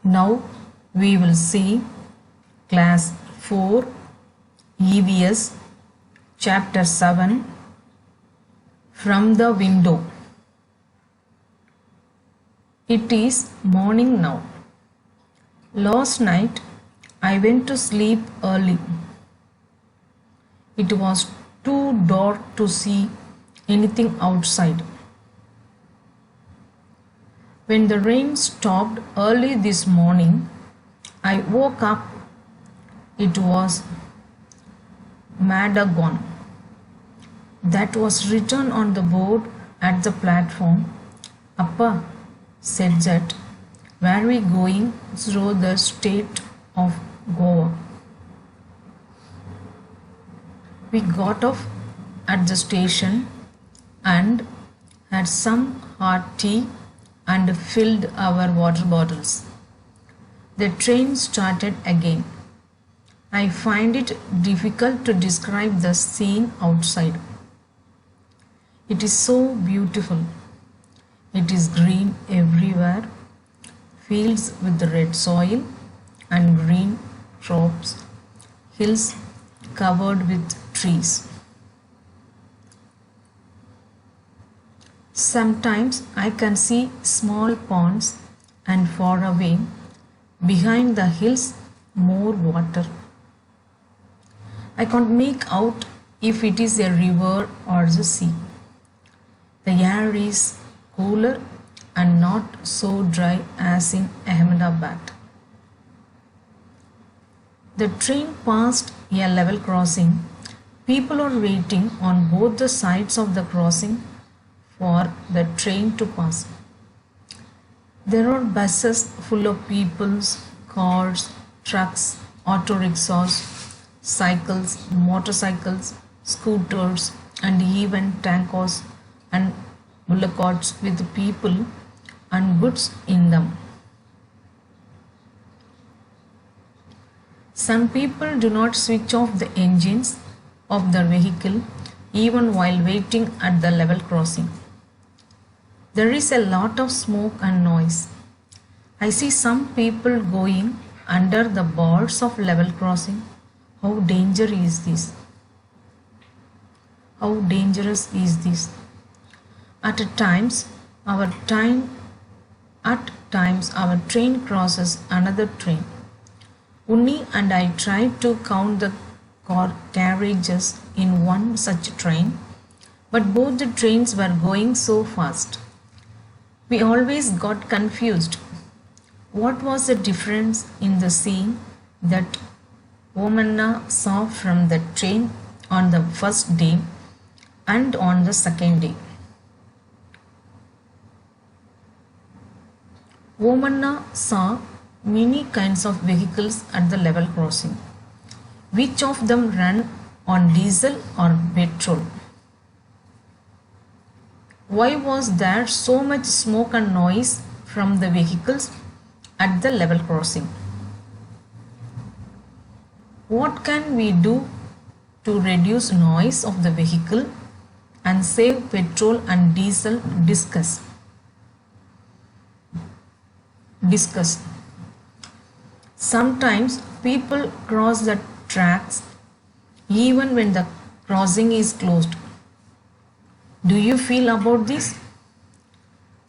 Now we will see Class 4 EVS Chapter 7 From the Window. It is morning now. Last night I went to sleep early. It was too dark to see anything outside. When the rain stopped early this morning, I woke up. It was Madagon. That was written on the board at the platform. Appa, said Jet, were we going through the state of Goa? We got off at the station and had some hot tea and filled our water bottles. The train started again. I find it difficult to describe the scene outside. It is so beautiful. It is green everywhere, fields with red soil and green crops, hills covered with trees. Sometimes I can see small ponds and far away, behind the hills, more water. I can't make out if it is a river or the sea. The air is cooler and not so dry as in Ahmedabad. The train passed a level crossing. People are waiting on both the sides of the crossing for the train to pass. There are buses full of people, cars, trucks, auto rickshaws, cycles, motorcycles, scooters, and even tankers and bullock carts with people and goods in them. Some people do not switch off the engines of their vehicle even while waiting at the level crossing. There is a lot of smoke and noise. I see some people going under the bars of level crossing. How dangerous is this? How dangerous is this? At times our train crosses another train. Unni and I tried to count the carriages in one such train, but both the trains were going so fast. We always got confused. What was the difference in the scene that Omanna saw from the train on the first day and on the second day? Omanna saw many kinds of vehicles at the level crossing. Which of them ran on diesel or petrol? Why was there so much smoke and noise from the vehicles at the level crossing? What can we do to reduce noise of the vehicle and save petrol and diesel? Discuss. Sometimes people cross the tracks even when the crossing is closed. Do you feel about this?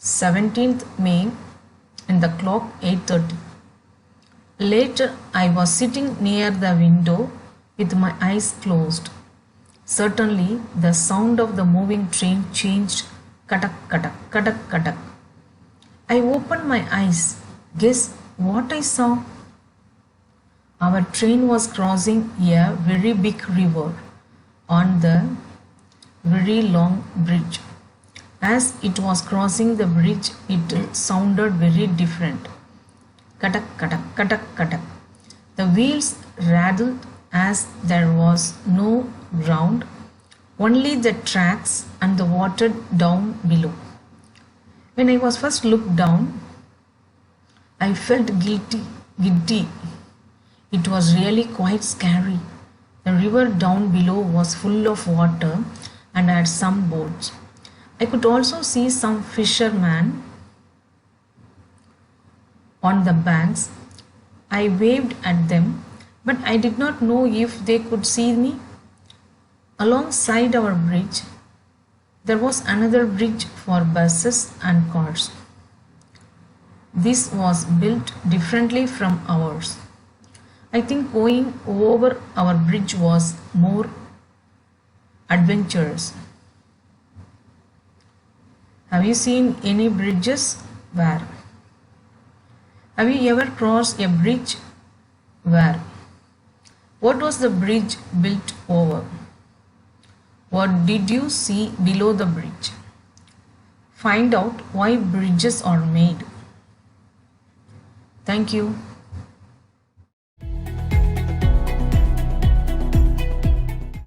17th May in the clock 8:30. Later I was sitting near the window with my eyes closed. Suddenly the sound of the moving train changed. Katak, katak, katak, katak. I opened my eyes. Guess what I saw? Our train was crossing a very big river on the very long bridge. As it was crossing the bridge, it sounded very different. Katak, katak, katak, katak. The wheels rattled as there was no ground, only the tracks and the water down below. When I was first looked down, I felt giddy. It was really quite scary. The river down below was full of water and had some boats. I could also see some fishermen on the banks. I waved at them, but I did not know if they could see me. Alongside our bridge, there was another bridge for buses and cars. This was built differently from ours. I think going over our bridge was more adventurous. Have you seen any bridges? Where? Have you ever crossed a bridge? Where? What was the bridge built over? What did you see below the bridge? Find out why bridges are made. Thank you.